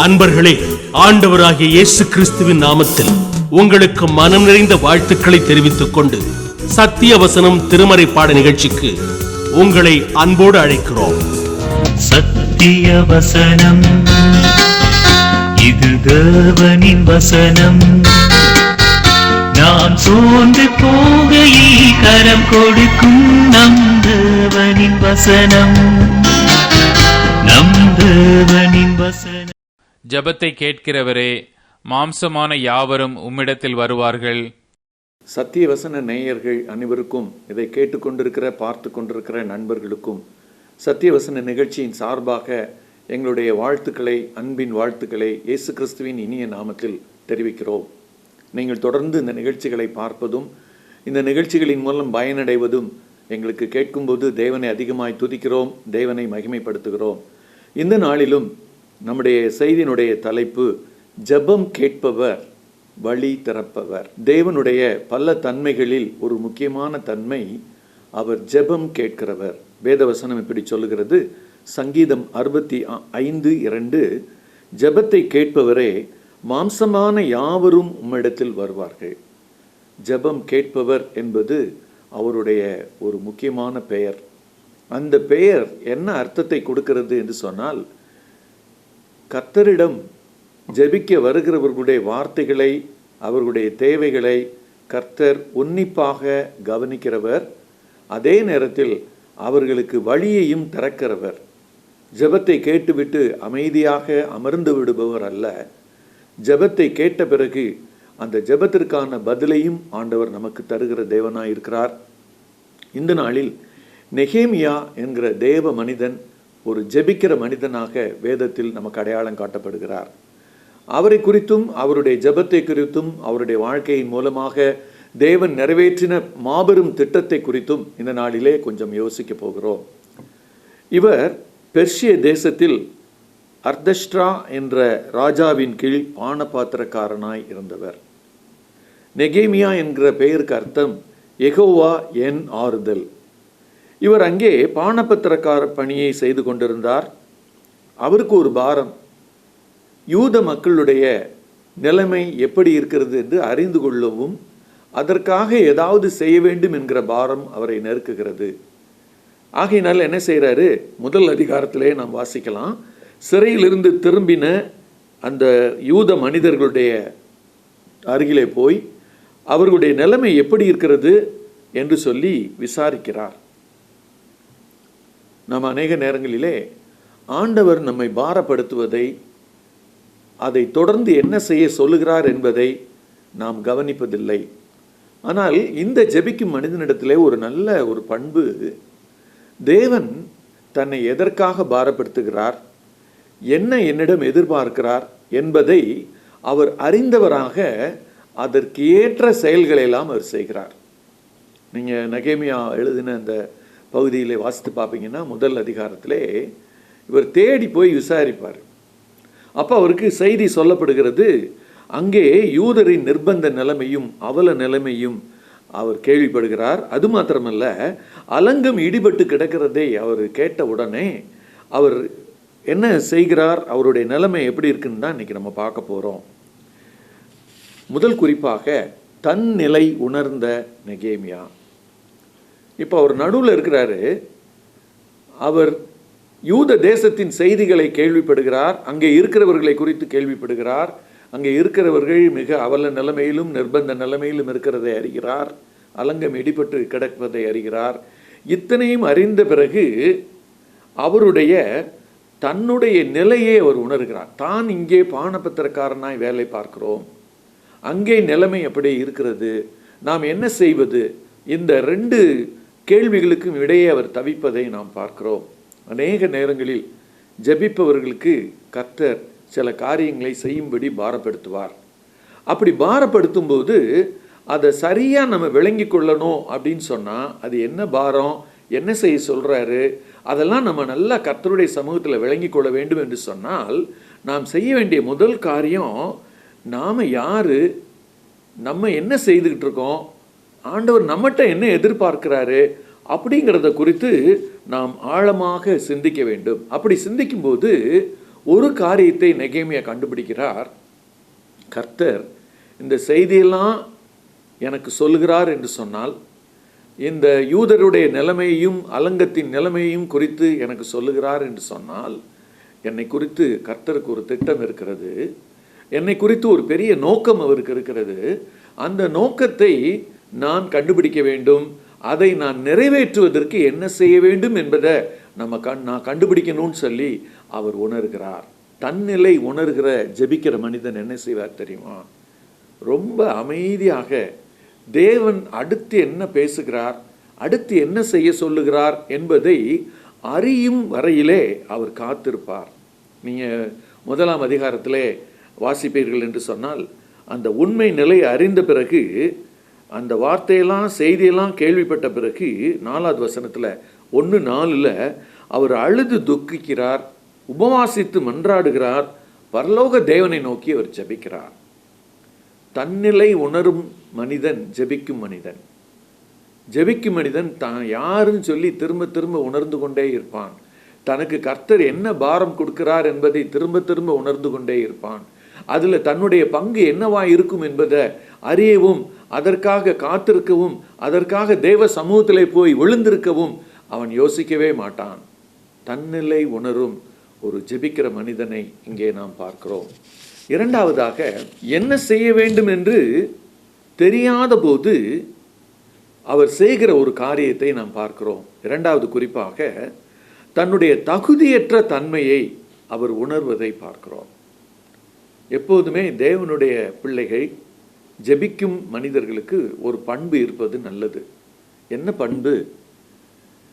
அன்பர்களே, ஆண்டவராகிய இயேசு கிறிஸ்துவின் நாமத்தில் உங்களுக்கு மனம் நிறைந்த வாழ்த்துக்களை தெரிவித்துக் கொண்டு சத்திய வசனம் திருமறை பாட நிகழ்ச்சிக்கு உங்களை அன்போடு அழைக்கிறோம். சத்திய வசனம், இது தேவனின் வசனம். நாம் சோர்ந்து போகையில் கரம் கொடுக்கும் நம் தேவனின் வசனம், நம் தேவனின் வசனம். ஜெபத்தை கேட்கிறவரே, மாம்சமான யாவரும் உம்மிடத்தில் வருவார்கள். சத்திய வசன நேயர்கள் அனைவருக்கும், இதை கேட்டுக்கொண்டிருக்கிற பார்த்து கொண்டிருக்கிற நண்பர்களுக்கும் சத்திய வசன நிகழ்ச்சியின் சார்பாக எங்களுடைய வாழ்த்துக்களை, அன்பின் வாழ்த்துக்களை இயேசு கிறிஸ்துவின் இனிய நாமத்தில் தெரிவிக்கிறோம். நீங்கள் தொடர்ந்து இந்த நிகழ்ச்சிகளை பார்ப்பதும் இந்த நிகழ்ச்சிகளின் மூலம் பயனடைவதும் எங்களுக்கு கேட்கும்போது தேவனை அதிகமாய் துதிக்கிறோம், தேவனை மகிமைப்படுத்துகிறோம். இந்த நாளிலும் நம்முடைய செய்தியினுடைய தலைப்பு ஜெபம் கேட்பவர் வழி திறப்பவர். தேவனுடைய பல தன்மைகளில் ஒரு முக்கியமான தன்மை, அவர் ஜெபம் கேட்கிறவர். வேதவசனம் இப்படி சொல்லுகிறது, சங்கீதம் 65:2, ஜெபத்தை கேட்பவரே, மாம்சமான யாவரும் உம்மிடத்தில் வருவார்கள். ஜெபம் கேட்பவர் என்பது அவருடைய ஒரு முக்கியமான பெயர். அந்த பெயர் என்ன அர்த்தத்தை கொடுக்கிறது என்று சொன்னால், கர்த்தரிடம் ஜெபிக்க வருகிறவர்களுடைய வார்த்தைகளை, அவர்களுடைய தேவைகளை கர்த்தர் உன்னிப்பாக கவனிக்கிறவர். அதே நேரத்தில் அவர்களுக்கு வழியையும் திறக்கிறவர். ஜெபத்தை கேட்டுவிட்டு அமைதியாக அமர்ந்து விடுபவர் அல்ல. ஜெபத்தை கேட்ட பிறகு அந்த ஜெபத்திற்கான பதிலையும் ஆண்டவர் நமக்கு தருகிற தேவனாய் இருக்கிறார். இந்த நாளில் நெகேமியா என்கிற தேவ மனிதன் ஒரு ஜெபிக்கிற மனிதனாக வேதத்தில் நமக்கு அடையாளம் காட்டப்படுகிறார். அவரை குறித்தும் அவருடைய ஜெபத்தை குறித்தும் அவருடைய வாழ்க்கையின் மூலமாக தேவன் நிறைவேற்றின மாபெரும் திட்டத்தை குறித்தும் இந்த நாளிலே கொஞ்சம் யோசிக்க போகிறோம். இவர் பெர்ஷிய தேசத்தில் அர்தஷ்ட்ரா என்ற ராஜாவின் கீழ் பானபாத்திரக்காரனாய் இருந்தவர். நெகேமியா என்கிற பெயருக்கு அர்த்தம் யெகோவா என் ஆறுதல். இவர் அங்கே பானபத்திரக்கார பணியை செய்து கொண்டிருந்தார். அவருக்கு ஒரு பாரம், யூத மக்களுடைய நிலைமை எப்படி இருக்கிறது என்று அறிந்து கொள்ளவும் அதற்காக ஏதாவது செய்ய வேண்டும் என்கிற பாரம் அவரை நெருக்குகிறது. ஆகையினால் என்ன செய்கிறாரு, முதல் அதிகாரத்திலே நாம் வாசிக்கலாம். சிறையிலிருந்து திரும்பின அந்த யூத மனிதர்களுடைய அருகிலே போய் அவர்களுடைய நிலைமை எப்படி இருக்கிறது என்று சொல்லி விசாரிக்கிறார். நாம் அநேக நேரங்களிலே ஆண்டவர் நம்மை பாரப்படுத்துவதை, அதை தொடர்ந்து என்ன செய்ய சொல்லுகிறார் என்பதை நாம் கவனிப்பதில்லை. ஆனால் இந்த ஜெபிக்கும் மனிதனிடத்திலே ஒரு நல்ல ஒரு பண்பு, தேவன் தன்னை எதற்காக பாரப்படுத்துகிறார், என்ன என்னிடம் எதிர்பார்க்கிறார் என்பதை அவர் அறிந்தவராக அதற்கு ஏற்ற செயல்களெல்லாம் அவர் செய்கிறார். நீங்கள் நெகேமியா எழுதின அந்த பகுதியில் வாசித்து பார்ப்பீங்கன்னா, முதல் அதிகாரத்திலே இவர் தேடி போய் விசாரிப்பார். அப்போ அவருக்கு செய்தி சொல்லப்படுகிறது. அங்கே யூதரின் நிர்பந்த நிலைமையும் அவல நிலைமையும் அவர் கேள்விப்படுகிறார். அது மாத்திரமல்ல, அலங்கம் இடிபட்டு கிடக்கிறதை அவர் கேட்ட உடனே அவர் என்ன செய்கிறார், அவருடைய நிலைமை எப்படி இருக்குன்னு தான் இன்றைக்கி நம்ம பார்க்க போகிறோம். முதல் குறிப்பாக தன் நிலை உணர்ந்த நெகேமியா. இப்போ அவர் நடுவில் இருக்கிறாரு. அவர் யூத தேசத்தின் செய்திகளை கேள்விப்படுகிறார், அங்கே இருக்கிறவர்களை குறித்து கேள்விப்படுகிறார். அங்கே இருக்கிறவர்கள் மிக அவல நிலைமையிலும் நிர்பந்த நிலைமையிலும் இருக்கிறதை அறிகிறார். அலங்கம் இடிபட்டு கிடப்பதை அறிகிறார். இத்தனையும் அறிந்த பிறகு அவருடைய தன்னுடைய நிலையை அவர் உணர்கிறார். தான் இங்கே பானபத்திரக்காரனாய் வேலை பார்க்கிறோம், அங்கே நிலைமை எப்படி இருக்கிறது, நாம் என்ன செய்வது, இந்த ரெண்டு கேள்விகளுக்கும் இடையே அவர் தவிப்பதை நாம் பார்க்கிறோம். அநேக நேரங்களில் ஜெபிப்பவர்களுக்கு கர்த்தர் சில காரியங்களை செய்யும்படி பாரப்படுத்துவார். அப்படி பாரப்படுத்தும் போது அதை சரியாக நம்ம விளங்கி கொள்ளணும் அப்படின்னு சொன்னால், அது என்ன பாரம், என்ன செய்ய சொல்கிறாரு, அதெல்லாம் நம்ம நல்லா கர்த்தருடைய சமூகத்தில் விளங்கி கொள்ள வேண்டும் என்று சொன்னால், நாம் செய்ய வேண்டிய முதல் காரியம், நாம் யார், நம்ம என்ன செய்துக்கிட்டு இருக்கோம், ஆண்டவர் நம்மகிட்ட என்ன எதிர்பார்க்கிறாரு அப்படிங்கிறத குறித்து நாம் ஆழமாக சிந்திக்க வேண்டும். அப்படி சிந்திக்கும்போது ஒரு காரியத்தை நெகேமியா கண்டுபிடிக்கிறார். கர்த்தர் இந்த செய்தியெல்லாம் எனக்கு சொல்லுகிறார் என்று சொன்னால், இந்த யூதருடைய நிலைமையையும் அலங்கத்தின் நிலைமையையும் குறித்து எனக்கு சொல்லுகிறார் என்று சொன்னால், என்னை குறித்து கர்த்தருக்கு ஒரு திட்டம் இருக்கிறது, என்னை குறித்து ஒரு பெரிய நோக்கம் அவருக்கு இருக்கிறது. அந்த நோக்கத்தை நான் கண்டுபிடிக்க வேண்டும், அதை நான் நிறைவேற்றுவதற்கு என்ன செய்ய வேண்டும் என்பதை நான் கண்டுபிடிக்கணும்னு சொல்லி அவர் உணர்கிறார். தன்னிலை உணர்கிற ஜெபிக்கிற மனிதன் என்ன செய்வார் தெரியுமா? ரொம்ப அமைதியாக தேவன் அடுத்து என்ன பேசுகிறார், அடுத்து என்ன செய்ய சொல்லுகிறார் என்பதை அறியும் வரையிலே அவர் காத்திருப்பார். நீங்கள் 1ஆம் அதிகாரத்திலே வாசிப்பீர்கள் என்று சொன்னால், அந்த உண்மை நிலை அறிந்த பிறகு, அந்த வார்த்தையெல்லாம் செய்தியெல்லாம் கேள்விப்பட்ட பிறகு 4வது வசனத்தில் 1:4 அவர் அழுது துக்கிக்கிறார், உபவாசித்து மன்றாடுகிறார், பரலோக தேவனை நோக்கி அவர் ஜெபிக்கிறார். தன்னிலை உணரும் மனிதன் ஜெபிக்கும் மனிதன். ஜெபிக்கும் மனிதன் தான் யாருன்னு சொல்லி திரும்ப திரும்ப உணர்ந்து கொண்டே இருப்பான். தனக்கு கர்த்தர் என்ன பாரம் கொடுக்கிறார் என்பதை திரும்ப திரும்ப உணர்ந்து கொண்டே இருப்பான். அதில் தன்னுடைய பங்கு என்னவா இருக்கும் என்பதை அறியவும், அதற்காக காத்திருக்கவும், அதற்காக தேவ சமூகத்திலே போய் விழுந்திருக்கவும் அவன் யோசிக்கவே மாட்டான். தன்னிலை உணரும் ஒரு ஜெபிக்கிற மனிதனை இங்கே நாம் பார்க்கிறோம். இரண்டாவதாக, என்ன செய்ய வேண்டும் என்று தெரியாத போது அவர் செய்கிற ஒரு காரியத்தை நாம் பார்க்கிறோம். இரண்டாவது குறிப்பாக தன்னுடைய தகுதியற்ற தன்மையை அவர் உணர்வதை பார்க்கிறோம். எப்போதுமே தேவனுடைய பிள்ளைகள் ஜெபிக்கும் மனிதர்களுக்கு ஒரு பண்பு இருப்பது நல்லது. என்ன பண்பு?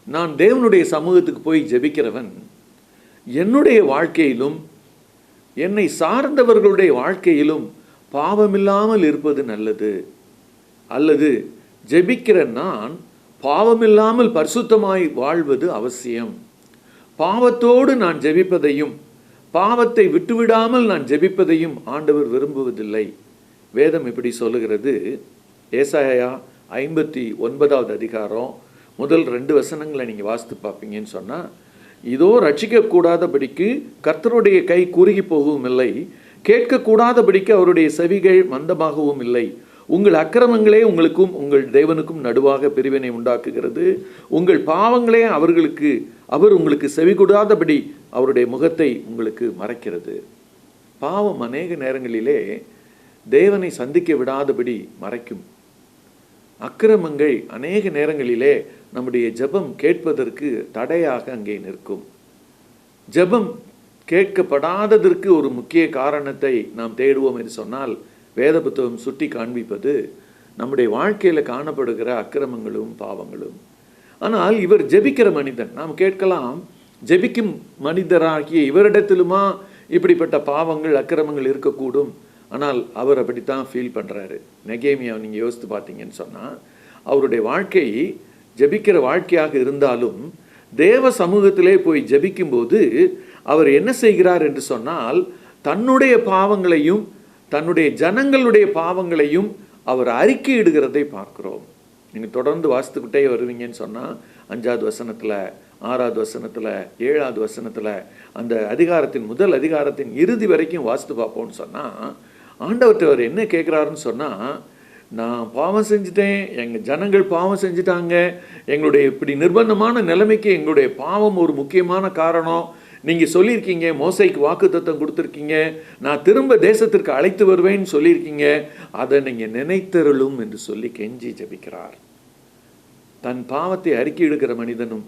நான் தேவனுடைய சமூகத்துக்கு போய் ஜெபிக்கிறவன் என்னுடைய வாழ்க்கையிலும் என்னை சார்ந்தவர்களுடைய வாழ்க்கையிலும் பாவமில்லாமல் இருப்பது நல்லது. அல்லது ஜெபிக்கிற நான் பாவமில்லாமல் பரிசுத்தமாய் வாழ்வது அவசியம். பாவத்தோடு நான் ஜெபிப்பதையும் பாவத்தை விட்டுவிடாமல் நான் ஜெபிப்பதையும் ஆண்டவர் விரும்புவதில்லை. வேதம் இப்படி சொல்லுகிறது. ஏசாயா 59வது அதிகாரம் முதல் 2 வசனங்களை நீங்கள் வாசித்து பார்ப்பீங்கன்னு சொன்னால், இதோ ரட்சிக்கக்கூடாதபடிக்கு கர்த்தருடைய கை குறுகி போகவும் இல்லை, கேட்கக்கூடாதபடிக்கு அவருடைய செவிகள் மந்தமாகவும் இல்லை. உங்கள் அக்கிரமங்களே உங்களுக்கும் உங்கள் தேவனுக்கும் நடுவாக பிரிவினை உண்டாக்குகிறது. உங்கள் பாவங்களே அவர் உங்களுக்கு செவி கூடாதபடி அவருடைய முகத்தை உங்களுக்கு மறைக்கிறது. பாவம் அநேக நேரங்களிலே தேவனை சந்திக்க விடாதபடி மறைக்கும். அக்கிரமங்கள் அநேக நேரங்களிலே நம்முடைய ஜெபம் கேட்பதற்கு தடையாக அங்கே நிற்கும். ஜெபம் கேட்கப்படாததற்கு ஒரு முக்கிய காரணத்தை நாம் தேடுவோம் என்று சொன்னால், வேத புத்தகம் சுட்டி காண்பிப்பது நம்முடைய வாழ்க்கையில் காணப்படுகிற அக்கிரமங்களும் பாவங்களும். ஆனால் இவர் ஜெபிக்கிற மனிதன். நாம் கேட்கலாம், ஜெபிக்கும் மனிதராகிய இவரிடத்திலுமா இப்படிப்பட்ட பாவங்கள் அக்கிரமங்கள் இருக்கக்கூடும்? ஆனால் அவர் அப்படித்தான் ஃபீல் பண்ணுறாரு. நெகேமியா நீங்கள் யோசித்து பார்த்தீங்கன்னு சொன்னால், அவருடைய வாழ்க்கை ஜெபிக்கிற வாழ்க்கையாக இருந்தாலும் தேவ சமூகத்திலே போய் ஜெபிக்கும்போது அவர் என்ன செய்கிறார் என்று சொன்னால், தன்னுடைய பாவங்களையும் தன்னுடைய ஜனங்களுடைய பாவங்களையும் அவர் அறிக்கையிடுகிறதை பார்க்கிறோம். நீங்கள் தொடர்ந்து வாசித்துக்கிட்டே வருவீங்கன்னு சொன்னால், 5வது வசனத்தில், 6வது வசனத்தில், 7வது வசனத்தில், அந்த அதிகாரத்தின் முதல் அதிகாரத்தின் இறுதி வரைக்கும் வாசித்து பார்ப்போம்னு சொன்னால், ஆண்டவர்கிட்ட அவர் என்ன கேட்குறாருன்னு சொன்னால், நான் பாவம் செஞ்சுட்டேன், எங்கள் ஜனங்கள் பாவம் செஞ்சுட்டாங்க, எங்களுடைய இப்படி நிர்பந்தமான நிலைமைக்கு எங்களுடைய பாவம் ஒரு முக்கியமான காரணம். நீங்கள் சொல்லியிருக்கீங்க, மோசைக்கு வாக்குத்தத்தம் கொடுத்துருக்கீங்க, நான் திரும்ப தேசத்திற்கு அழைத்து வருவேன்னு சொல்லியிருக்கீங்க, அதை நீங்கள் நினைத்தருளும் என்று சொல்லி கெஞ்சி ஜெபிக்கிறார். தன் பாவத்தை அறிக்கையிடுகிற மனிதனும்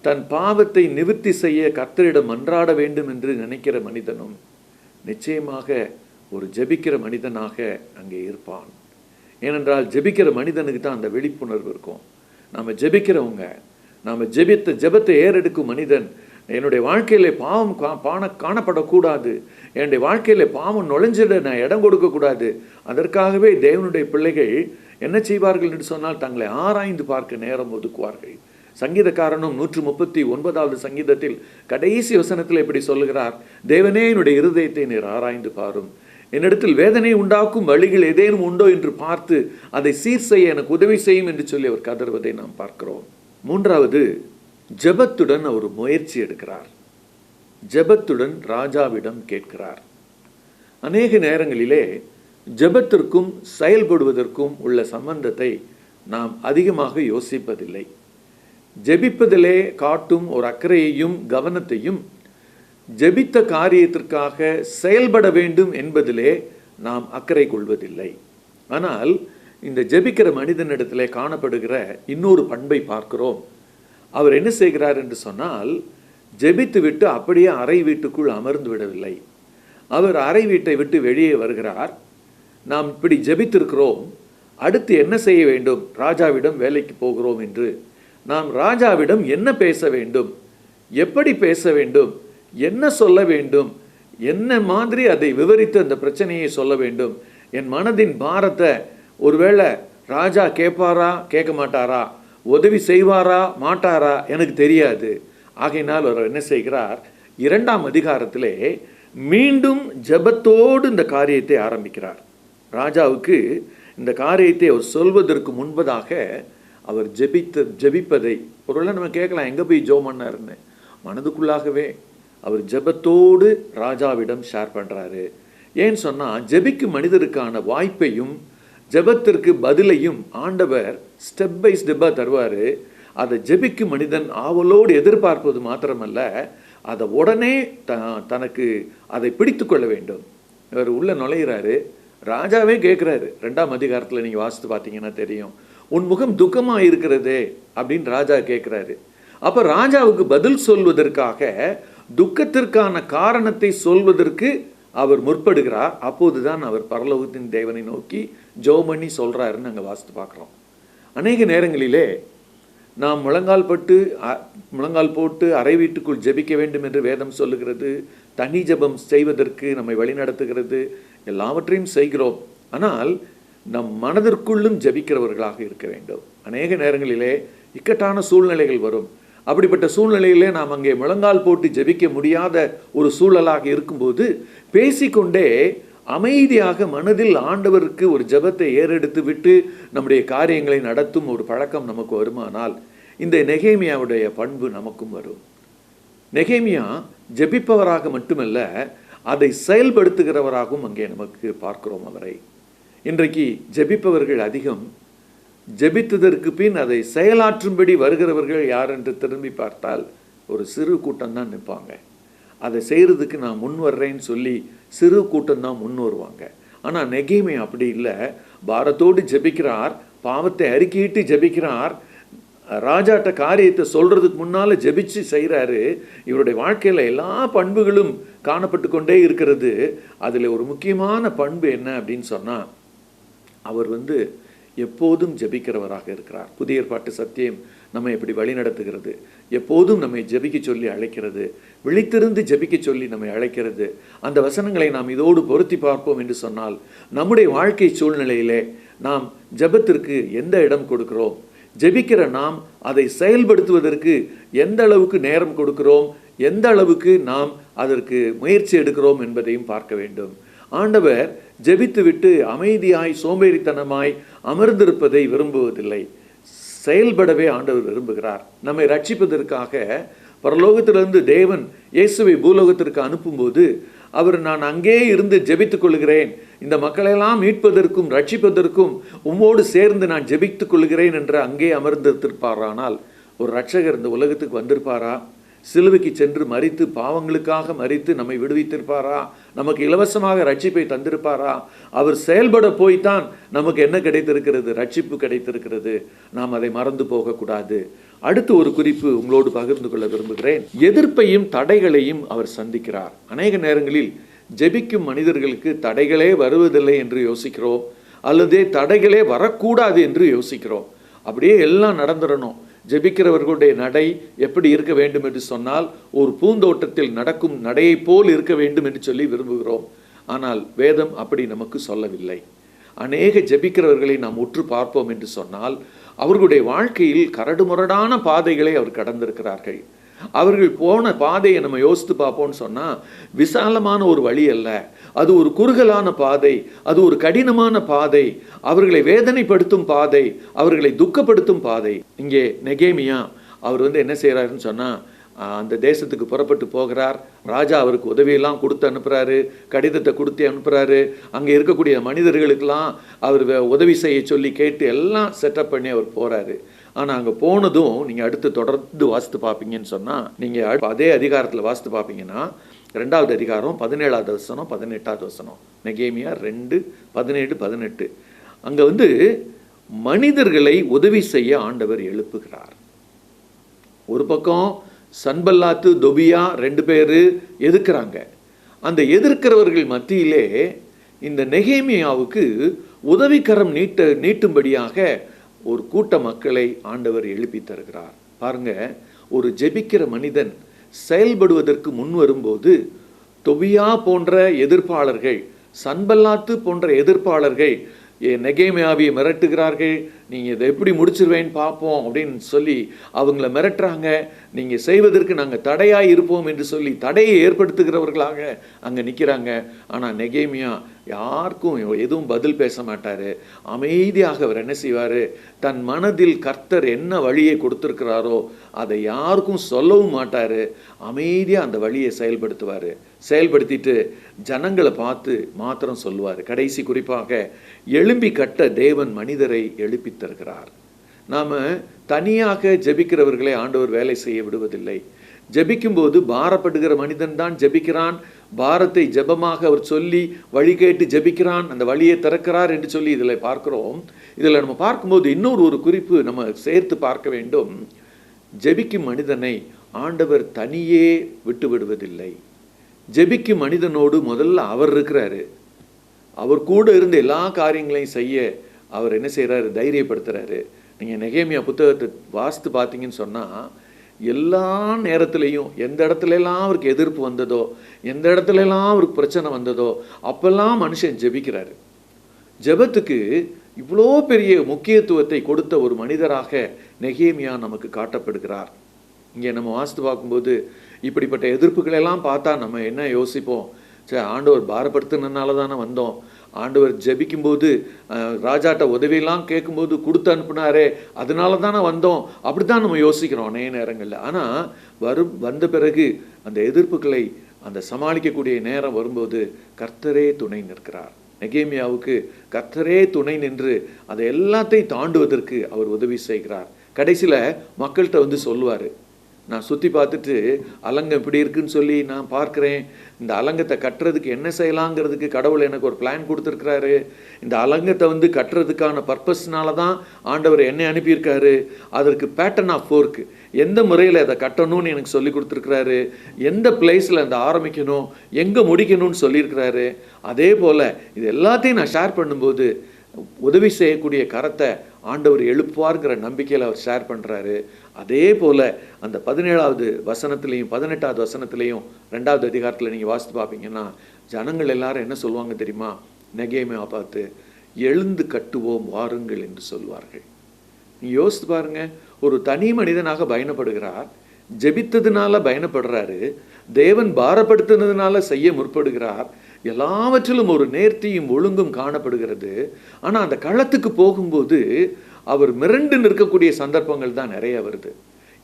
தன் பாவத்தை நிவர்த்தி செய்ய கர்த்தரிடம் மன்றாட வேண்டும் என்று நினைக்கிற மனிதனும் நிச்சயமாக ஒரு ஜெபிக்கிற மனிதனாக அங்கே இருப்பான். ஏனென்றால் ஜெபிக்கிற மனிதனுக்கு தான் அந்த விழிப்புணர்வு இருக்கும். நாம் ஜெபிக்கிறவங்க, நாம் ஜெபத்தை ஏறெடுக்கும் மனிதன், என்னுடைய வாழ்க்கையில் பாவம் காணப்படக்கூடாது, என்னுடைய வாழ்க்கையில் பாவம் நுழைஞ்சிட நான் இடம் கொடுக்கக்கூடாது. அதற்காகவே தேவனுடைய பிள்ளைகள் என்ன செய்வார்கள் என்று சொன்னால், தங்களை ஆராய்ந்து பார்க்க நேரம் ஒதுக்குவார்கள். சங்கீதக்காரனும் 139வது சங்கீதத்தில் கடைசி வசனத்தில் இப்படி சொல்லுகிறார், தேவனே என்னுடைய இருதயத்தை நீர் ஆராய்ந்து பாரும், என்னிடத்தில் வேதனை உண்டாக்கும் வழிகள் ஏதேனும் உண்டோ என்று பார்த்து அதை சீர் செய்ய எனக்கு உதவி செய்யும் என்று சொல்லி அவர் கதறுவதை நாம் பார்க்கிறோம். மூன்றாவது, ஜெபத்துடன் அவர் முயற்சி எடுக்கிறார். ஜெபத்துடன் ராஜாவிடம் கேட்கிறார். அநேக நேரங்களிலே ஜெபத்திற்கும் செயல்படுவதற்கும் உள்ள சம்பந்தத்தை நாம் அதிகமாக யோசிப்பதில்லை. ஜெபிப்பதிலே காட்டும் ஒரு அக்கறையையும் கவனத்தையும் ஜெபித்த காரியத்திற்காக செயல்பட வேண்டும் என்பதிலே நாம் அக்கறை கொள்வதில்லை. ஆனால் இந்த ஜெபிக்கிற மனிதனிடத்திலே காணப்படுகிற இன்னொரு பண்பை பார்க்கிறோம். அவர் என்ன செய்கிறார் என்று சொன்னால், ஜெபித்து விட்டு அப்படியே அறை வீட்டுக்குள் அமர்ந்து விடவில்லை. அவர் அறை வீட்டை விட்டு வெளியே வருகிறார். நாம் இப்படி ஜெபித்திருக்கிறோம், அடுத்து என்ன செய்ய வேண்டும்? ராஜாவிடம் வேலைக்கு போகிறோம் என்று நாம் ராஜாவிடம் என்ன பேச வேண்டும், எப்படி பேச வேண்டும், என்ன சொல்ல வேண்டும், என்ன மாதிரி அதை விவரித்து அந்த பிரச்சனையை சொல்ல வேண்டும், என் மனதின் பாரத்தை ஒருவேளை ராஜா கேட்பாரா கேட்க மாட்டாரா, உதவி செய்வாரா மாட்டாரா எனக்கு தெரியாது. ஆகையினால் அவர் என்ன செய்கிறார், 2ஆம் அதிகாரத்திலே மீண்டும் ஜெபத்தோடு இந்த காரியத்தை ஆரம்பிக்கிறார். ராஜாவுக்கு இந்த காரியத்தை அவர் சொல்வதற்கு முன்பதாக அவர் ஜெபிப்பதை ஒருவேளை நம்ம கேட்கலாம், எங்கே போய் ஜெபம் பண்ணாருன்னு. மனதுக்குள்ளாகவே அவர் ஜெபத்தோடு ராஜாவிடம் ஷேர் பண்ணுறாரு. ஏன்னு சொன்னால், ஜெபிக்கும் மனிதருக்கான வாய்ப்பையும் ஜெபத்திற்கு பதிலையும் ஆண்டவர் ஸ்டெப் பை ஸ்டெப்பாக தருவார். அதை ஜெபிக்கும் மனிதன் ஆவலோடு எதிர்பார்ப்பது மாத்திரமல்ல, அதை உடனே தனக்கு அதை பிடித்து கொள்ள வேண்டும். இவர் உள்ள நுழைகிறாரு, ராஜாவே கேட்குறாரு. 2ஆம் அதிகாரத்தில் நீங்கள் வாசித்து பார்த்தீங்கன்னா தெரியும், உன் முகம் துக்கமாக இருக்கிறதே அப்படின்னு ராஜா கேட்குறாரு. அப்போ ராஜாவுக்கு பதில் சொல்வதற்காக துக்கத்திற்கான காரணத்தை சொல்வதற்கு அவர் முற்படுகிறார். அப்போதுதான் அவர் பரலோகத்தின் தேவனை நோக்கி ஜெபம் பண்ணி சொல்கிறாருன்னு நாங்கள் வாசித்து பார்க்குறோம். அநேக நேரங்களிலே நாம் முழங்கால் போட்டு அறை வீட்டுக்குள் ஜெபிக்க வேண்டும் என்று வேதம் சொல்லுகிறது. தனி ஜெபம் செய்வதற்கு நம்மை வழிநடத்துகிறது. எல்லாவற்றையும் செய்கிறோம். ஆனால் நம் மனதிற்குள்ளும் ஜெபிக்கிறவர்களாக இருக்க வேண்டும். அநேக நேரங்களிலே இக்கட்டான சூழ்நிலைகள் வரும். அப்படிப்பட்ட சூழ்நிலையிலே நாம் அங்கே முழங்கால் போட்டு ஜெபிக்க முடியாத ஒரு சூழலாக இருக்கும்போது பேசிக்கொண்டே அமைதியாக மனதில் ஆண்டவருக்கு ஒரு ஜெபத்தை ஏறெடுத்து விட்டு நம்முடைய காரியங்களை நடத்தும் ஒரு பழக்கம் நமக்கு வருமானால் இந்த நெகேமியாவுடைய பண்பு நமக்கும் வரும். நெகேமியா ஜெபிப்பவராக மட்டுமல்ல, அதை செயல்படுத்துகிறவராகவும் அங்கே நமக்கு பார்க்கிறோம் அவரை. இன்றைக்கு ஜெபிப்பவர்கள் அதிகம். ஜெபித்ததற்கு பின் அதை செயலாற்றும்படி வருகிறவர்கள் யார் என்று திரும்பி பார்த்தால் ஒரு சிறு கூட்டம் தான் நிற்பாங்க. அதை செய்கிறதுக்கு நான் முன் வர்றேன்னு சொல்லி சிறு கூட்டம் தான் முன் வருவாங்க. ஆனால் நெகேமியா அப்படி இல்லை. பாரத்தோடு ஜெபிக்கிறார், பாவத்தை அறிக்கையிட்டு ஜெபிக்கிறார், ராஜாட்ட காரியத்தை சொல்கிறதுக்கு முன்னால் ஜெபிச்சு செய்கிறாரு. இவருடைய வாழ்க்கையில் எல்லா பண்புகளும் காணப்பட்டு கொண்டே இருக்கிறது. அதில் ஒரு முக்கியமான பண்பு என்ன அப்படின்னு சொன்னால், அவர் எப்போதும் ஜெபிக்கிறவராக இருக்கிறார். புதிய ஏற்பாட்டு சத்தியம் நம்மை எப்படி வழி நடத்துகிறது, எப்போதும் நம்மை ஜெபிக்க சொல்லி அழைக்கிறது, விழித்திருந்து ஜெபிக்க சொல்லி நம்மை அழைக்கிறது. அந்த வசனங்களை நாம் இதோடு பொருத்தி பார்ப்போம் என்று சொன்னால், நம்முடைய வாழ்க்கை சூழ்நிலையிலே நாம் ஜெபத்திற்கு எந்த இடம் கொடுக்கிறோம், ஜெபிக்கிற நாம் அதை செயல்படுத்துவதற்கு எந்த அளவுக்கு நேரம் கொடுக்கிறோம், எந்த அளவுக்கு நாம் அதற்கு முயற்சி எடுக்கிறோம் என்பதையும் பார்க்க வேண்டும். ஆண்டவர் ஜெபித்து விட்டு அமைதியாய் சோம்பேறித்தனமாய் அமர்ந்திருப்பதை விரும்புவதில்லை. செயல்படவே ஆண்டவர் விரும்புகிறார். நம்மை ரட்சிப்பதற்காக பரலோகத்திலிருந்து தேவன் இயேசுவை பூலோகத்திற்கு அனுப்பும்போது அவர், நான் அங்கே இருந்து ஜெபித்துக் கொள்கிறேன், இந்த மக்களெல்லாம் மீட்பதற்கும் ரட்சிப்பதற்கும் உம்மோடு சேர்ந்து நான் ஜெபித்துக் கொள்கிறேன் என்று அங்கே அமர்ந்திருப்பாரானால் ஒரு ரட்சகர் இந்த உலகத்துக்கு வந்திருப்பாரா? சிலுவைக்கு சென்று மரித்து பாவங்களுக்காக மரித்து நம்மை விடுவித்திருப்பாரா? நமக்கு இலவசமாக ரட்சிப்பை தந்திருப்பாரா? அவர் செயல்பட போய்தான் நமக்கு என்ன கிடைத்திருக்கிறது? ரட்சிப்பு கிடைத்திருக்கிறது. நாம் அதை மறந்து போகக்கூடாது. அடுத்து ஒரு குறிப்பு உங்களோடு பகிர்ந்து கொள்ள விரும்புகிறேன். எதிர்ப்பையும் தடைகளையும் அவர் சந்திக்கிறார். அநேக நேரங்களில் ஜெபிக்கும் மனிதர்களுக்கு தடைகளே வருவதில்லை என்று யோசிக்கிறோம், அல்லது தடைகளே வரக்கூடாது என்று யோசிக்கிறோம். அப்படியே எல்லாம் நடந்துடணும். ஜெபிக்கிறவர்களுடைய நடை எப்படி இருக்க வேண்டும் என்று சொன்னால், ஒரு பூந்தோட்டத்தில் நடக்கும் நடையை போல் இருக்க வேண்டும் என்று சொல்லி விரும்புகிறோம். ஆனால் வேதம் அப்படி நமக்கு சொல்லவில்லை. அநேக ஜெபிக்கிறவர்களை நாம் உற்று பார்ப்போம் என்று சொன்னால், அவர்களுடைய வாழ்க்கையில் கரடுமுரடான பாதைகளை அவர் கடந்திருக்கிறார்கள். அவர்கள் போன பாதையை நம்ம யோசித்து பார்ப்போம்னு சொன்னால், விசாலமான ஒரு வழி அல்ல, அது ஒரு குறுகலான பாதை, அது ஒரு கடினமான பாதை, அவர்களை வேதனைப்படுத்தும் பாதை, அவர்களை துக்கப்படுத்தும் பாதை. இங்கே நெகேமியா அவர் வந்து என்ன செய்கிறாருன்னு சொன்னால், அந்த தேசத்துக்கு புறப்பட்டு போகிறார். ராஜா அவருக்கு உதவியெல்லாம் கொடுத்து அனுப்புகிறாரு, கடிதத்தை கொடுத்து அனுப்புகிறாரு. அங்கே இருக்கக்கூடிய மனிதர்களுக்கெல்லாம் அவர் உதவி செய்ய சொல்லி கேட்டு எல்லாம் செட்டப் பண்ணி அவர் போகிறாரு. ஆனால் அங்கே போனதும் நீங்கள் அடுத்து தொடர்ந்து வாசித்து பார்ப்பீங்கன்னு சொன்னால், நீங்கள் அதே அதிகாரத்தில் வாசித்து பார்ப்பீங்கன்னா 2வது அதிகாரம் 17வது வசனம் 18வது வசனம், நெகேமியா 2:17-18. அங்கே வந்து மனிதர்களை உதவி செய்ய ஆண்டவர் எழுப்புகிறார். ஒரு பக்கம் சன்பல்லாத்து தொபியா 2 பேர் எதிர்க்கிறாங்க. அந்த எதிர்க்கிறவர்கள் மத்தியிலே இந்த நெகேமியாவுக்கு உதவிக்கரம் நீட்டும்படியாக ஒரு கூட்ட மக்களை ஆண்டவர் எழுப்பி தருகிறார். பாருங்க, ஒரு ஜெபிக்கிற மனிதன் செயல்படுவதற்கு முன் வரும்போது தொபியா போன்ற எதிர்ப்பாளர்கள், சன்பல்லாத்து போன்ற எதிர்ப்பாளர்கள் நெகேமியாவை மிரட்டுகிறார்கள். நீங்கள் இதை எப்படி முடிச்சிருவேன்னு பார்ப்போம் அப்படின்னு சொல்லி அவங்கள மிரட்டுறாங்க. நீங்கள் செய்வதற்கு நாங்கள் தடையாக இருப்போம் என்று சொல்லி தடையை ஏற்படுத்துகிறவர்களாக அங்கே நிற்கிறாங்க. ஆனால் நெகேமியா யாருக்கும் எதுவும் பதில் பேச மாட்டார். அமைதியாக அவர் என்ன செய்வார், தன் மனதில் கர்த்தர் என்ன வழியை கொடுத்துருக்கிறாரோ அதை யாருக்கும் சொல்லவும் மாட்டார். அமைதியாக அந்த வழியை செயல்படுத்திட்டு ஜனங்களை பார்த்து மாத்திரம் சொல்லுவார். கடைசி குறிப்பாக எழும்பி கட்ட தேவன் மனிதரை எழுப்பி தருகிறார். நாம் தனியாக ஜெபிக்கிறவர்களை ஆண்டவர் வேலை செய்ய விடுவதில்லை. ஜெபிக்கும்போது பாரப்படுகிற மனிதன் தான் ஜெபிக்கிறான். பாரத்தை ஜெபமாக அவர் சொல்லி வழி கேட்டு ஜெபிக்கிறான், அந்த வழியை திறக்கிறார் என்று சொல்லி இதில் பார்க்கிறோம். இதில் நம்ம பார்க்கும்போது இன்னொரு குறிப்பு நம்ம சேர்த்து பார்க்க வேண்டும். ஜெபிக்கும் மனிதனை ஆண்டவர் தனியே விட்டு விடுவதில்லை. ஜெபிக்கும் மனிதனோடு முதல்ல அவர் இருக்கிறாரு. அவர் கூட இருந்து எல்லா காரியங்களையும் செய்ய அவர் என்ன செய்கிறாரு, தைரியப்படுத்துகிறாரு. நீங்கள் நெகேமியா புத்தகத்தை வாசித்து பார்த்தீங்கன்னு சொன்னால், எல்லா நேரத்துலையும் எந்த இடத்துலலாம் அவருக்கு எதிர்ப்பு வந்ததோ, எந்த இடத்துலலாம் அவருக்கு பிரச்சனை வந்ததோ அப்பெல்லாம் மனுஷன் ஜெபிக்கிறாரு. ஜெபத்துக்கு இவ்வளோ பெரிய முக்கியத்துவத்தை கொடுத்த ஒரு மனிதராக நெகேமியா நமக்கு காட்டப்படுகிறார். இங்கே நம்ம வாசித்து பார்க்கும்போது இப்படிப்பட்ட எதிர்ப்புகளெல்லாம் பார்த்தா நம்ம என்ன யோசிப்போம், சரி ஆண்டவர் பாரப்படுத்தினால தானே வந்தோம், ஆண்டவர் ஜெபிக்கும்போது ராஜாட்ட உதவியெல்லாம் கேட்கும்போது கொடுத்து அனுப்புனாரே அதனால தானே வந்தோம், அப்படி தான் நம்ம யோசிக்கிறோம் அநேக நேரங்களில். ஆனால் வந்த பிறகு அந்த எதிர்ப்புகளை அந்த சமாளிக்கக்கூடிய நேரம் வரும்போது கர்த்தரே துணை நிற்கிறார். நெகேமியாவுக்கு கர்த்தரே துணை நின்று அதை எல்லாத்தையும் தாண்டுவதற்கு அவர் உதவி செய்கிறார். கடைசியில் மக்கள்கிட்ட வந்து சொல்லுவார், நான் சுற்றி பார்த்துட்டு அலங்கம் இப்படி இருக்குன்னு சொல்லி நான் பார்க்குறேன், இந்த அலங்கத்தை கட்டுறதுக்கு என்ன செய்யலாங்கிறதுக்கு கடவுள் எனக்கு ஒரு பிளான் கொடுத்துருக்கிறாரு, இந்த அலங்கத்தை வந்து கட்டுறதுக்கான பர்பஸ்னால தான் ஆண்டவர் என்னை அனுப்பியிருக்காரு, அதற்கு பேட்டர்ன் ஆஃப் ஒர்க் எந்த முறையில் அதை கட்டணும்னு எனக்கு சொல்லி கொடுத்துருக்கிறாரு, எந்த பிளேஸில் அந்த ஆரம்பிக்கணும் எங்கே முடிக்கணும்னு சொல்லியிருக்கிறாரு. அதே போல் இது எல்லாத்தையும் நான் ஷேர் பண்ணும்போது உதவி செய்யக்கூடிய கரத்தை ஆண்டவர் எழுப்புவார்ங்கிற நம்பிக்கையில் அவர் ஷேர் பண்ணுறாரு. அதே போல் அந்த 17வது வசனத்துலேயும் 18வது வசனத்துலேயும் 2வது அதிகாரத்தில் நீங்கள் வாசித்து பார்ப்பீங்கன்னா ஜனங்கள் எல்லாரும் என்ன சொல்லுவாங்க தெரியுமா, நெகேமியா பார்த்து எழுந்து கட்டுவோம் வாருங்கள் என்று சொல்வார்கள். நீங்கள் யோசித்து பாருங்கள், ஒரு தனி மனிதனாக பயணப்படுகிறார், ஜெபித்ததுனால பயணப்படுறாரு, தேவன் பாரப்படுத்தினதுனால செய்ய முற்படுகிறார், எல்லாவற்றிலும் ஒரு நேர்த்தியும் ஒழுங்கும் காணப்படுகிறது. ஆனால் அந்த களத்துக்கு போகும்போது அவர் மிரண்டு நிற்கக்கூடிய சந்தர்ப்பங்கள் தான் நிறைய வருது.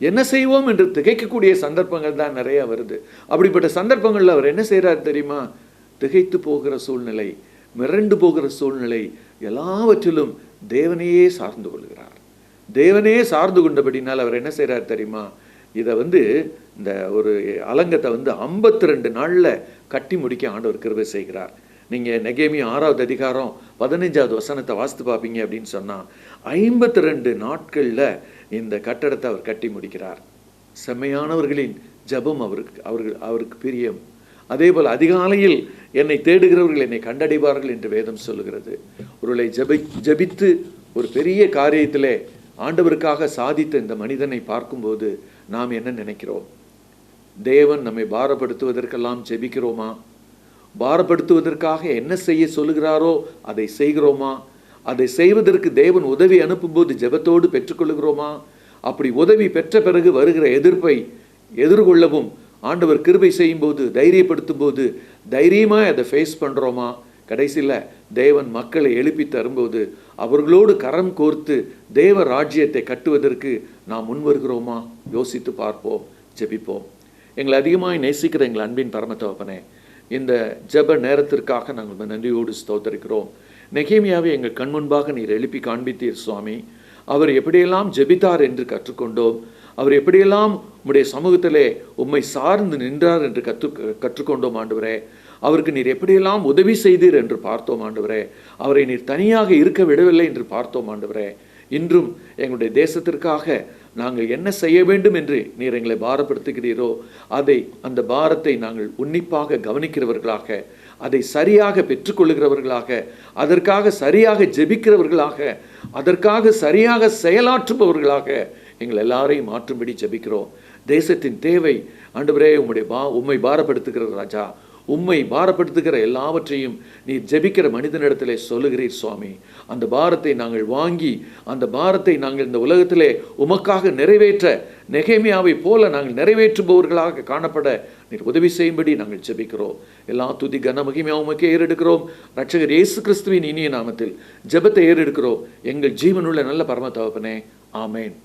என்ன செய்வோம் என்று திகைக்கக்கூடிய சந்தர்ப்பங்கள் தான் நிறைய வருது. அப்படிப்பட்ட சந்தர்ப்பங்களில் அவர் என்ன செய்கிறார் தெரியுமா, திகைத்து போகிற சூழ்நிலை, மிரண்டு போகிற சூழ்நிலை, எல்லாவற்றிலும் தேவனையே சார்ந்து கொள்கிறார். தேவனையே சார்ந்து கொண்டபடினால் அவர் என்ன செய்கிறார் தெரியுமா, இதை வந்து இந்த ஒரு அலங்கத்தை வந்து 52 நாளில் கட்டி முடிக்க ஆண்டவர் கிருபை செய்கிறார். நீங்கள் நெகேமியா 6வது அதிகாரம் 15வது வசனத்தை வாசித்து பார்ப்பீங்க அப்படின்னு சொன்னால் 52 நாட்களில் இந்த கட்டடத்தை அவர் கட்டி முடிக்கிறார். செம்மையானவர்களின் ஜபம் அவருக்கு பிரியம். அதே போல் அதிகாலையில் என்னை தேடுகிறவர்கள் என்னை கண்டடைவார்கள் என்று வேதம் சொல்லுகிறது. ஒருவரை ஜபித்து ஒரு பெரிய காரியத்திலே ஆண்டவருக்காக சாதித்த இந்த மனிதனை பார்க்கும்போது நாம் என்ன நினைக்கிறோம், தேவன் நம்மை பாரப்படுத்துவதற்கெல்லாம் ஜெபிக்கிறோமா, பாரப்படுத்துவதற்காக என்ன செய்ய சொல்லுகிறாரோ அதை செய்கிறோமா, அதை செய்வதற்கு தேவன் உதவி அனுப்பும்போது ஜெபத்தோடு பெற்றுக்கொள்கிறோமா, அப்படி உதவி பெற்ற பிறகு வருகிற எதிர்ப்பை எதிர்கொள்ளவும் ஆண்டவர் கிருபை செய்யும்போது தைரியப்படுத்தும் போது தைரியமாக அதை ஃபேஸ் பண்ணுறோமா, கடைசியில் தேவன் மக்களை எழுப்பி தரும்போது அவர்களோடு கரம் கோர்த்து தேவ ராஜ்யத்தை கட்டுவதற்கு நாம் முன்வருகிறோமா? யோசித்து பார்ப்போம், ஜெபிப்போம். எங்களை அதிகமாக நேசிக்கிற எங்கள் அன்பின் பரம தகப்பனே, இந்த ஜெப நேரத்திற்காக நாங்கள் நன்றியோடு ஸ்தோத்தரிக்கிறோம். நெகேமியாவை எங்கள் கண் முன்பாக நீர் எழுப்பி காண்பித்தீர் சுவாமி. அவர் எப்படியெல்லாம் ஜெபித்தார் என்று கற்றுக்கொண்டோம். அவர் எப்படியெல்லாம் உம்முடைய சமூகத்திலே உம்மை சார்ந்து நின்றார் என்று கற்றுக்கொண்டோம் ஆண்டவரே. அவருக்கு நீர் எப்படியெல்லாம் உதவி செய்தீர் என்று பார்த்தோம் ஆண்டவரே. அவரை நீர் தனியாக இருக்க விடவில்லை என்று பார்த்தோம் ஆண்டவரே. இன்றும் எங்களுடைய தேசத்திற்காக நாங்கள் என்ன செய்ய வேண்டும் என்று நீர் எங்களை பாரப்படுத்துகிறீரோ அந்த பாரத்தை நாங்கள் உன்னிப்பாக கவனிக்கிறவர்களாக, அதை சரியாக பெற்றுக்கொள்ளுகிறவர்களாக, அதற்காக சரியாக ஜெபிக்கிறவர்களாக, அதற்காக சரியாக செயலாற்றுபவர்களாக எங்கள் எல்லாரையும் மாற்றும்படி ஜெபிக்கிறோம். தேசத்தின் தேவை ஆண்டவரே உம்மை பாரப்படுத்துகிற ராஜா. உம்மை பாரப்படுத்துகிற எல்லாவற்றையும் நீர் ஜெபிக்கிற மனிதனிடத்திலே சொல்லுகிறீர் சுவாமி. அந்த பாரத்தை நாங்கள் வாங்கி, அந்த பாரத்தை நாங்கள் இந்த உலகத்திலே உமக்காக நிறைவேற்ற, நெகேமியாவை போல நாங்கள் நிறைவேற்றுபவர்களாக காணப்பட நீர் உதவி செய்யும்படி நாங்கள் ஜெபிக்கிறோம். எல்லா துதி கன மகிமையாக உமக்கே ஏறெடுக்கிறோம். ரட்சகர் இயேசு கிறிஸ்துவின் இனிய நாமத்தில் ஜெபத்தை ஏறெடுக்கிறோம் எங்கள் ஜீவனுள்ள நல்ல பரம தகப்பனே. ஆமேன்.